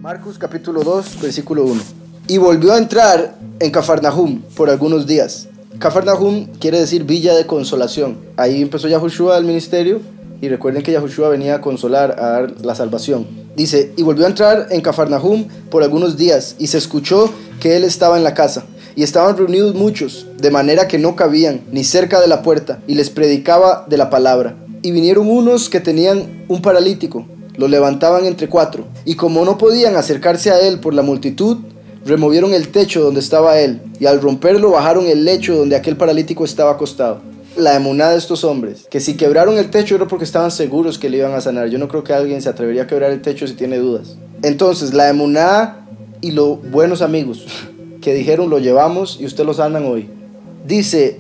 Marcos capítulo 2, versículo 1. Y volvió a entrar en Cafarnaum por algunos días. Cafarnaum quiere decir villa de consolación. Ahí empezó Yahushua el ministerio y recuerden que Yahushua venía a consolar, a dar la salvación. Dice, y volvió a entrar en Cafarnaum por algunos días y se escuchó que él estaba en la casa. Y estaban reunidos muchos, de manera que no cabían ni cerca de la puerta, y les predicaba de la palabra. Y vinieron unos que tenían un paralítico, lo levantaban entre cuatro, y como no podían acercarse a él por la multitud, removieron el techo donde estaba él, y al romperlo bajaron el lecho donde aquel paralítico estaba acostado. La emuná de estos hombres, que si quebraron el techo era porque estaban seguros que le iban a sanar. Yo no creo que alguien se atrevería a quebrar el techo si tiene dudas. Entonces la emuná y los buenos amigos que dijeron lo llevamos y usted lo sanan hoy. Dice,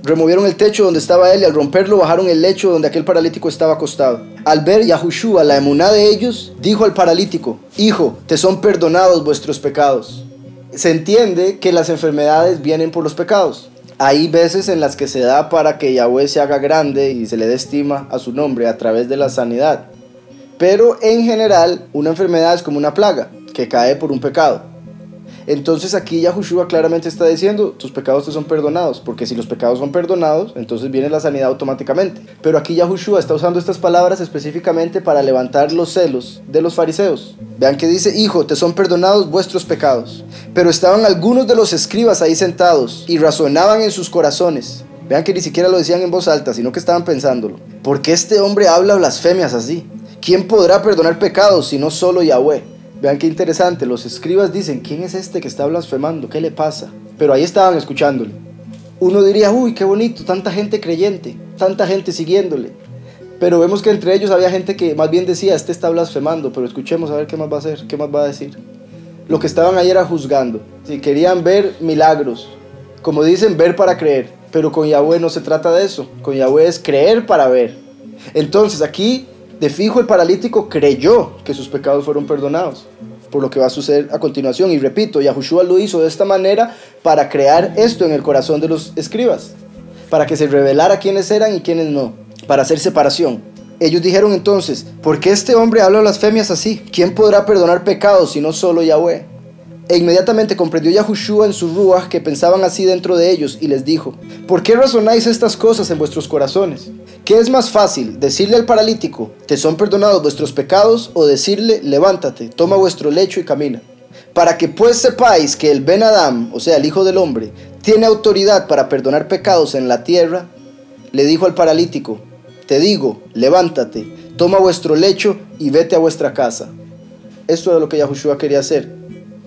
removieron el techo donde estaba él y al romperlo bajaron el lecho donde aquel paralítico estaba acostado. Al ver Yahushua la emuná de ellos, dijo al paralítico, hijo, te son perdonados vuestros pecados. Se entiende que las enfermedades vienen por los pecados. Hay veces en las que se da para que Yahweh se haga grande y se le dé estima a su nombre a través de la sanidad. Pero en general, una enfermedad es como una plaga que cae por un pecado. Entonces aquí Yahushua claramente está diciendo, tus pecados te son perdonados, porque si los pecados son perdonados, entonces viene la sanidad automáticamente. Pero aquí Yahushua está usando estas palabras específicamente para levantar los celos de los fariseos. Vean que dice, hijo, te son perdonados vuestros pecados. Pero estaban algunos de los escribas ahí sentados y razonaban en sus corazones. Vean que ni siquiera lo decían en voz alta, sino que estaban pensándolo. ¿Por qué este hombre habla blasfemias así? ¿Quién podrá perdonar pecados si no solo Yahweh? Vean qué interesante, los escribas dicen, ¿quién es este que está blasfemando? ¿Qué le pasa? Pero ahí estaban escuchándole. Uno diría, uy, qué bonito, tanta gente creyente, tanta gente siguiéndole. Pero vemos que entre ellos había gente que más bien decía, este está blasfemando, pero escuchemos a ver qué más va a hacer, qué más va a decir. Lo que estaban ahí era juzgando. Si querían ver milagros, como dicen, ver para creer. Pero con Yahweh no se trata de eso, con Yahweh es creer para ver. Entonces aquí, de fijo, el paralítico creyó que sus pecados fueron perdonados, por lo que va a suceder a continuación. Y repito, Yahushua lo hizo de esta manera para crear esto en el corazón de los escribas, para que se revelara quiénes eran y quiénes no, para hacer separación. Ellos dijeron entonces, ¿por qué este hombre habla blasfemias así? ¿Quién podrá perdonar pecados si no solo Yahweh? E inmediatamente comprendió Yahushua en su ruaj que pensaban así dentro de ellos y les dijo, ¿por qué razonáis estas cosas en vuestros corazones? ¿Qué es más fácil, decirle al paralítico, te son perdonados vuestros pecados, o decirle, levántate, toma vuestro lecho y camina? Para que pues sepáis que el Ben Adam, o sea el Hijo del Hombre, tiene autoridad para perdonar pecados en la tierra, le dijo al paralítico, te digo, levántate, toma vuestro lecho y vete a vuestra casa. Esto era lo que Yahushua quería hacer.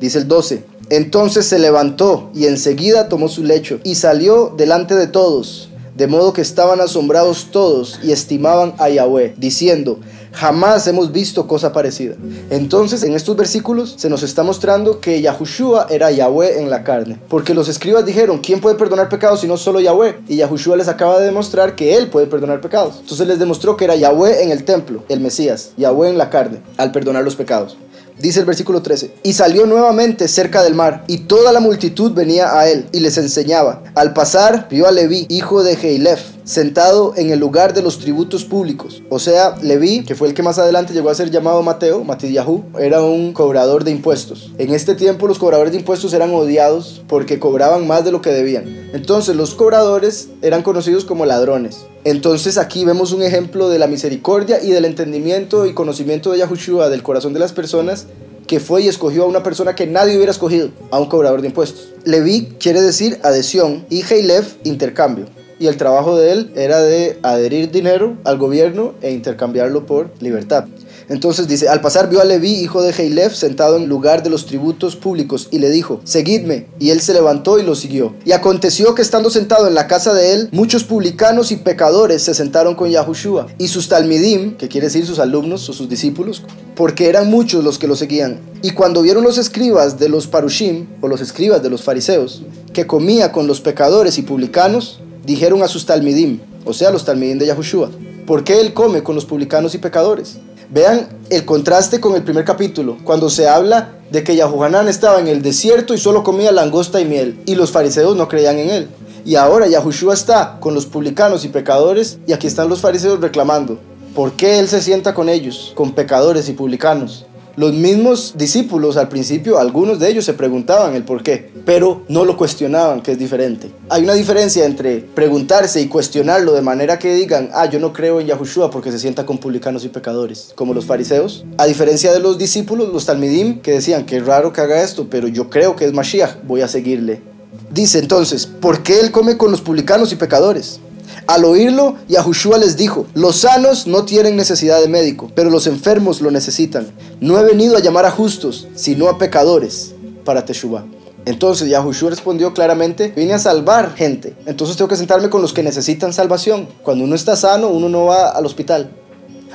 Dice el 12, entonces se levantó y enseguida tomó su lecho y salió delante de todos, de modo que estaban asombrados todos y estimaban a Yahweh, diciendo, jamás hemos visto cosa parecida. Entonces en estos versículos se nos está mostrando que Yahushua era Yahweh en la carne, porque los escribas dijeron, ¿quién puede perdonar pecados si no solo Yahweh? Y Yahushua les acaba de demostrar que él puede perdonar pecados. Entonces les demostró que era Yahweh en el templo, el Mesías, Yahweh en la carne, al perdonar los pecados. Dice el versículo 13, y salió nuevamente cerca del mar, y toda la multitud venía a él, y les enseñaba. Al pasar, vio a Leví, hijo de Jeilef, sentado en el lugar de los tributos públicos. O sea, Leví, que fue el que más adelante llegó a ser llamado Mateo, Matillahu, era un cobrador de impuestos. En este tiempo los cobradores de impuestos eran odiados porque cobraban más de lo que debían. Entonces los cobradores eran conocidos como ladrones. Entonces aquí vemos un ejemplo de la misericordia y del entendimiento y conocimiento de Yahushua del corazón de las personas, que fue y escogió a una persona que nadie hubiera escogido, a un cobrador de impuestos. Leví quiere decir adhesión y Jeilef intercambio. Y el trabajo de él era de adherir dinero al gobierno e intercambiarlo por libertad. Entonces dice, al pasar vio a Leví, hijo de Jeilef, sentado en lugar de los tributos públicos, y le dijo, seguidme. Y él se levantó y lo siguió. Y aconteció que estando sentado en la casa de él, muchos publicanos y pecadores se sentaron con Yahushua, y sus talmidim, que quiere decir sus alumnos o sus discípulos, porque eran muchos los que lo seguían. Y cuando vieron los escribas de los parushim, o los escribas de los fariseos, que comía con los pecadores y publicanos, dijeron a sus talmidim, o sea los talmidim de Yahushua, ¿por qué él come con los publicanos y pecadores? Vean el contraste con el primer capítulo, cuando se habla de que Yahuhanán estaba en el desierto y solo comía langosta y miel, y los fariseos no creían en él. Y ahora Yahushua está con los publicanos y pecadores, y aquí están los fariseos reclamando, ¿por qué él se sienta con ellos, con pecadores y publicanos? Los mismos discípulos al principio, algunos de ellos se preguntaban el por qué, pero no lo cuestionaban, que es diferente. Hay una diferencia entre preguntarse y cuestionarlo de manera que digan, yo no creo en Yahushua porque se sienta con publicanos y pecadores, como los fariseos. A diferencia de los discípulos, los talmidim, que decían, qué raro que haga esto, pero yo creo que es Mashiach, voy a seguirle. Dice entonces, ¿por qué él come con los publicanos y pecadores? Al oírlo, Yahushua les dijo, los sanos no tienen necesidad de médico, pero los enfermos lo necesitan. No he venido a llamar a justos, sino a pecadores para Teshuvah. Entonces Yahushua respondió claramente, vine a salvar gente, entonces tengo que sentarme con los que necesitan salvación. Cuando uno está sano, uno no va al hospital.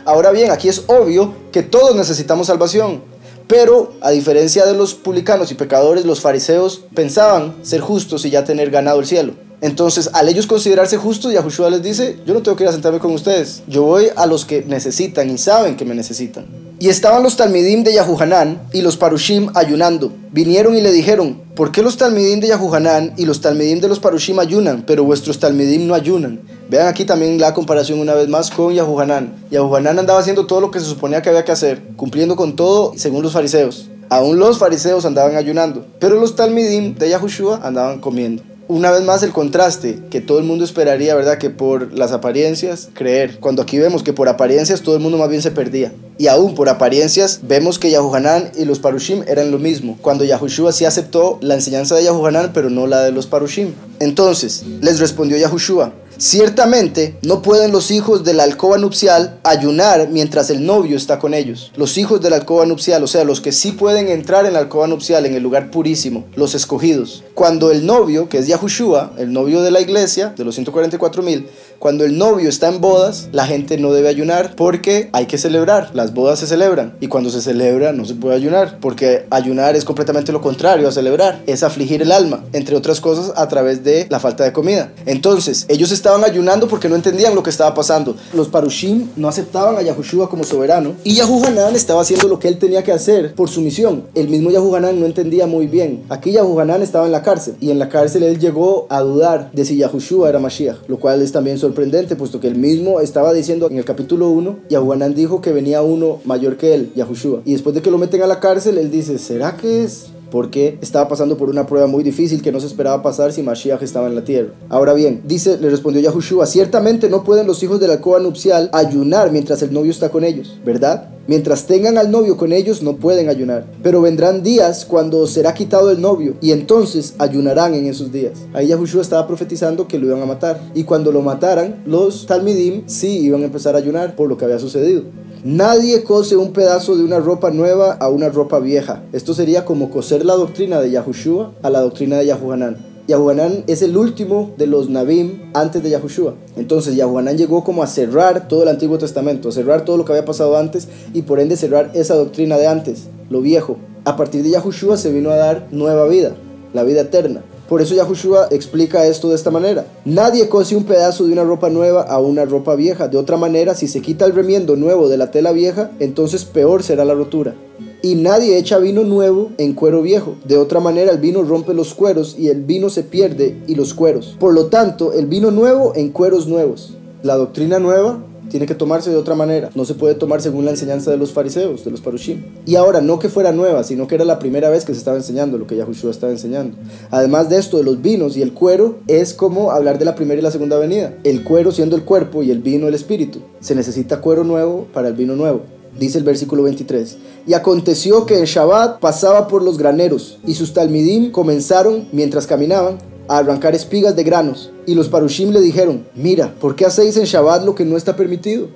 Ahora bien, aquí es obvio que todos necesitamos salvación, pero a diferencia de los publicanos y pecadores, los fariseos pensaban ser justos y ya tener ganado el cielo. Entonces, al ellos considerarse justos, Yahushua les dice, yo no tengo que ir a sentarme con ustedes, yo voy a los que necesitan y saben que me necesitan. Y estaban los talmidim de Yahuhanán y los parushim ayunando. Vinieron y le dijeron, ¿por qué los talmidim de Yahuhanán y los talmidim de los parushim ayunan, pero vuestros talmidim no ayunan? Vean aquí también la comparación una vez más con Yahuhanán. Yahuhanán andaba haciendo todo lo que se suponía que había que hacer, cumpliendo con todo según los fariseos. Aún los fariseos andaban ayunando, pero los talmidim de Yahushua andaban comiendo. Una vez más el contraste que todo el mundo esperaría, ¿verdad? Que por las apariencias creer, cuando aquí vemos que por apariencias todo el mundo más bien se perdía. Y aún por apariencias vemos que Yahuhanán y los parushim eran lo mismo, cuando Yahushua sí aceptó la enseñanza de Yahuhanán pero no la de los parushim. Entonces les respondió Yahushua, ciertamente no pueden los hijos de la alcoba nupcial ayunar mientras el novio está con ellos. Los hijos de la alcoba nupcial, o sea, los que sí pueden entrar en la alcoba nupcial, en el lugar purísimo, los escogidos. Cuando el novio, que es Yahushua, el novio de la iglesia, de los 144,000, cuando el novio está en bodas, la gente no debe ayunar porque hay que celebrar. Las bodas se celebran y cuando se celebra no se puede ayunar porque ayunar es completamente lo contrario a celebrar, es afligir el alma, entre otras cosas a través de la falta de comida. Entonces, ellos estaban ayunando porque no entendían lo que estaba pasando. Los parushim no aceptaban a Yahushua como soberano y Yahuhanán estaba haciendo lo que él tenía que hacer por su misión. El mismo Yahuhanán no entendía muy bien. Aquí Yahuhanán estaba en la cárcel y en la cárcel él llegó a dudar de si Yahushua era Mashiach, lo cual es también sorprendente, puesto que él mismo estaba diciendo en el capítulo 1, Yahuhanán dijo que venía uno mayor que él, Yahushua, y después de que lo meten a la cárcel, él dice, ¿será que es? Porque estaba pasando por una prueba muy difícil que no se esperaba pasar si Mashiach estaba en la tierra. Ahora bien, le respondió Yahushua, ciertamente no pueden los hijos de la alcoba nupcial ayunar mientras el novio está con ellos, ¿verdad? Mientras tengan al novio con ellos no pueden ayunar, pero vendrán días cuando será quitado el novio y entonces ayunarán en esos días. Ahí Yahushua estaba profetizando que lo iban a matar y cuando lo mataran los talmidim sí iban a empezar a ayunar por lo que había sucedido. Nadie cose un pedazo de una ropa nueva a una ropa vieja. Esto sería como coser la doctrina de Yahushua a la doctrina de Yahuhanán. Yahuhanán es el último de los Nabim antes de Yahushua. Entonces Yahuhanán llegó como a cerrar todo el Antiguo Testamento, a cerrar todo lo que había pasado antes y por ende cerrar esa doctrina de antes, lo viejo. A partir de Yahushua se vino a dar nueva vida, la vida eterna. Por eso Yahushua explica esto de esta manera. Nadie cose un pedazo de una ropa nueva a una ropa vieja. De otra manera, si se quita el remiendo nuevo de la tela vieja, entonces peor será la rotura. Y nadie echa vino nuevo en cuero viejo. De otra manera, el vino rompe los cueros y el vino se pierde y los cueros. Por lo tanto, el vino nuevo en cueros nuevos. La doctrina nueva tiene que tomarse de otra manera. No se puede tomar según la enseñanza de los fariseos, de los parushim. Y ahora, no que fuera nueva, sino que era la primera vez que se estaba enseñando lo que Yahushua estaba enseñando. Además de esto, de los vinos y el cuero, es como hablar de la primera y la segunda venida. El cuero siendo el cuerpo y el vino el espíritu. Se necesita cuero nuevo para el vino nuevo. Dice el versículo 23. Y aconteció que en Shabbat pasaba por los graneros, y sus talmidim comenzaron, mientras caminaban, a arrancar espigas de granos. Y los parushim le dijeron, mira, ¿por qué hacéis en Shabbat lo que no está permitido?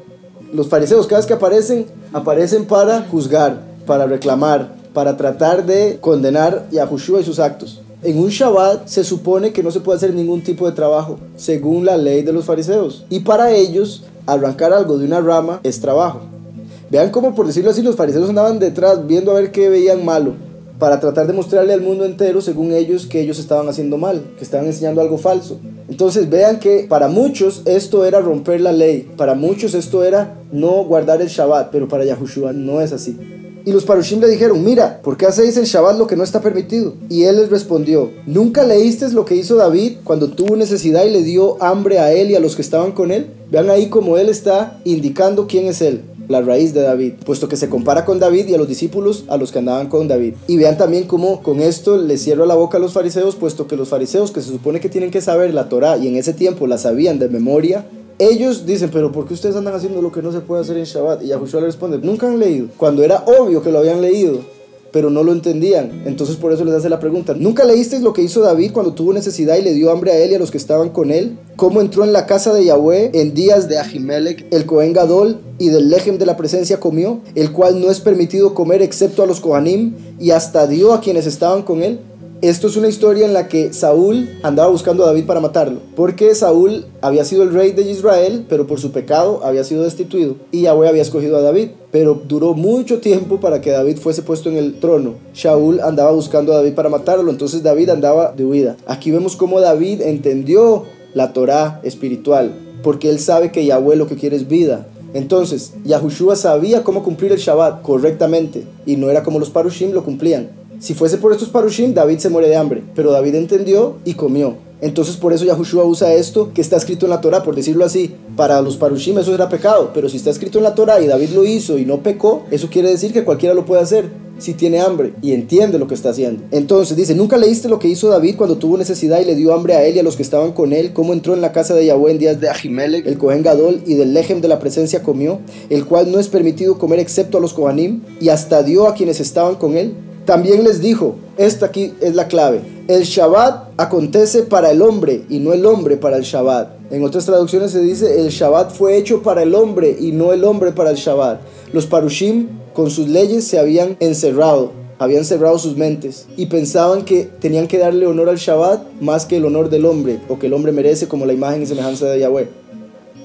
Los fariseos cada vez que aparecen para juzgar, para reclamar, para tratar de condenar a Yahushua y sus actos. En un Shabbat se supone que no se puede hacer ningún tipo de trabajo, según la ley de los fariseos. Y para ellos, arrancar algo de una rama es trabajo. Vean cómo, por decirlo así, los fariseos andaban detrás viendo a ver qué veían malo, para tratar de mostrarle al mundo entero, según ellos, que ellos estaban haciendo mal, que estaban enseñando algo falso. Entonces vean que para muchos esto era romper la ley, para muchos esto era no guardar el Shabbat, pero para Yahushua no es así. Y los parushim le dijeron, mira, ¿por qué hacéis en Shabbat lo que no está permitido? Y él les respondió, ¿nunca leíste lo que hizo David cuando tuvo necesidad y le dio hambre a él y a los que estaban con él? Vean ahí como él está indicando quién es él. la raíz de David, puesto que se compara con David y a los discípulos a los que andaban con David. Y vean también cómo con esto les cierra la boca a los fariseos, puesto que los fariseos, que se supone que tienen que saber la Torá y en ese tiempo la sabían de memoria, ellos dicen, pero ¿por qué ustedes andan haciendo lo que no se puede hacer en Shabbat? Y Yahushua le responde, nunca han leído, cuando era obvio que lo habían leído, pero no lo entendían. Entonces por eso les hace la pregunta, ¿nunca leísteis lo que hizo David cuando tuvo necesidad y le dio hambre a él y a los que estaban con él? ¿Cómo entró en la casa de Yahweh en días de Ahimelech, el Cohen Gadol, y del lejem de la presencia comió, el cual no es permitido comer excepto a los Kohanim, y hasta dio a quienes estaban con él? Esto es una historia en la que Saúl andaba buscando a David para matarlo, porque Saúl había sido el rey de Israel, pero por su pecado había sido destituido, y Yahweh había escogido a David, pero duró mucho tiempo para que David fuese puesto en el trono. Saúl andaba buscando a David para matarlo, entonces David andaba de huida. Aquí vemos cómo David entendió la Torá espiritual, porque él sabe que Yahweh lo que quiere es vida. Entonces, Yahushua sabía cómo cumplir el Shabbat correctamente, y no era como los Parushim lo cumplían. Si fuese por estos Parushim, David se muere de hambre, pero David entendió y comió. Entonces por eso Yahushua usa esto que está escrito en la Torá, por decirlo así. Para los Parushim eso era pecado, pero si está escrito en la Torá y David lo hizo y no pecó, eso quiere decir que cualquiera lo puede hacer si tiene hambre y entiende lo que está haciendo. Entonces dice, ¿nunca leíste lo que hizo David cuando tuvo necesidad y le dio hambre a él y a los que estaban con él? ¿Cómo entró en la casa de Yahweh en días de Ahimelech, el Cohen Gadol, y del lejem de la presencia comió, el cual no es permitido comer excepto a los Kohanim, y hasta dio a quienes estaban con él? También les dijo, esta aquí es la clave, el Shabbat acontece para el hombre y no el hombre para el Shabbat. En otras traducciones se dice, el Shabbat fue hecho para el hombre y no el hombre para el Shabbat. Los Parushim con sus leyes se habían encerrado sus mentes y pensaban que tenían que darle honor al Shabbat más que el honor del hombre, o que el hombre merece como la imagen y semejanza de Yahweh.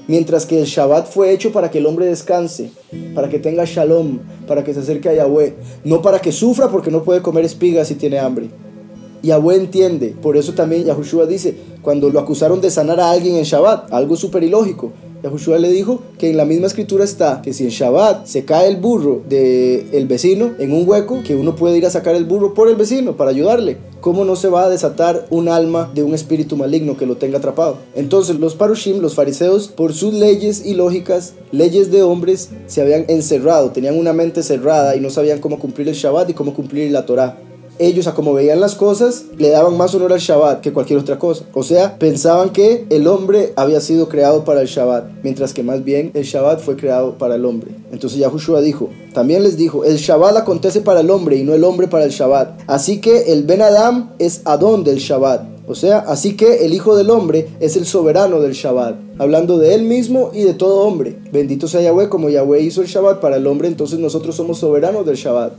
Mientras que el Shabbat fue hecho para que el hombre descanse, para que tenga shalom, para que se acerque a Yahweh, no para que sufra porque no puede comer espigas si tiene hambre. Yahweh entiende, por eso también Yahushua dice, cuando lo acusaron de sanar a alguien en Shabbat, algo súper ilógico, Yahushua le dijo que en la misma escritura está que si en Shabbat se cae el burro del vecino en un hueco, que uno puede ir a sacar el burro por el vecino para ayudarle. ¿Cómo no se va a desatar un alma de un espíritu maligno que lo tenga atrapado? Entonces los Parushim, los fariseos, por sus leyes ilógicas, leyes de hombres, se habían encerrado, tenían una mente cerrada y no sabían cómo cumplir el Shabbat y cómo cumplir la Torá. Ellos, a como veían las cosas, le daban más honor al Shabbat que cualquier otra cosa. O sea, pensaban que el hombre había sido creado para el Shabbat, mientras que más bien el Shabbat fue creado para el hombre. Entonces Yahushua dijo, también les dijo, el Shabbat acontece para el hombre y no el hombre para el Shabbat. Así que el Ben Adam es Adón del Shabbat. O sea, así que el Hijo del Hombre es el soberano del Shabbat, hablando de él mismo y de todo hombre. Bendito sea Yahweh, como Yahweh hizo el Shabbat para el hombre, entonces nosotros somos soberanos del Shabbat.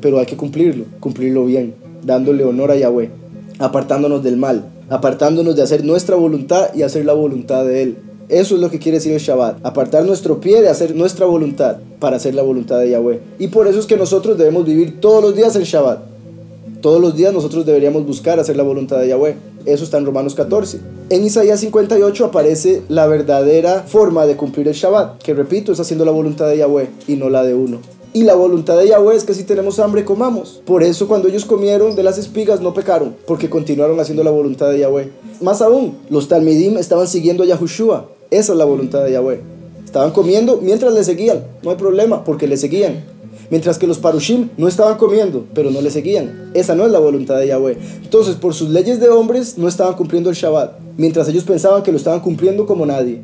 Pero hay que cumplirlo bien, dándole honor a Yahweh, apartándonos del mal, apartándonos de hacer nuestra voluntad y hacer la voluntad de Él. Eso es lo que quiere decir el Shabbat, apartar nuestro pie de hacer nuestra voluntad para hacer la voluntad de Yahweh. Y por eso es que nosotros debemos vivir todos los días el Shabbat. Todos los días nosotros deberíamos buscar hacer la voluntad de Yahweh. Eso está en Romanos 14. En Isaías 58 aparece la verdadera forma de cumplir el Shabbat, que repito, es haciendo la voluntad de Yahweh y no la de uno. Y la voluntad de Yahweh es que si tenemos hambre, comamos. Por eso cuando ellos comieron de las espigas no pecaron, porque continuaron haciendo la voluntad de Yahweh. Más aún, los Talmidim estaban siguiendo a Yahushua. Esa es la voluntad de Yahweh. Estaban comiendo mientras le seguían. No hay problema, porque le seguían. Mientras que los Parushim no estaban comiendo, pero no le seguían. Esa no es la voluntad de Yahweh. Entonces, por sus leyes de hombres, no estaban cumpliendo el Shabbat, mientras ellos pensaban que lo estaban cumpliendo como nadie.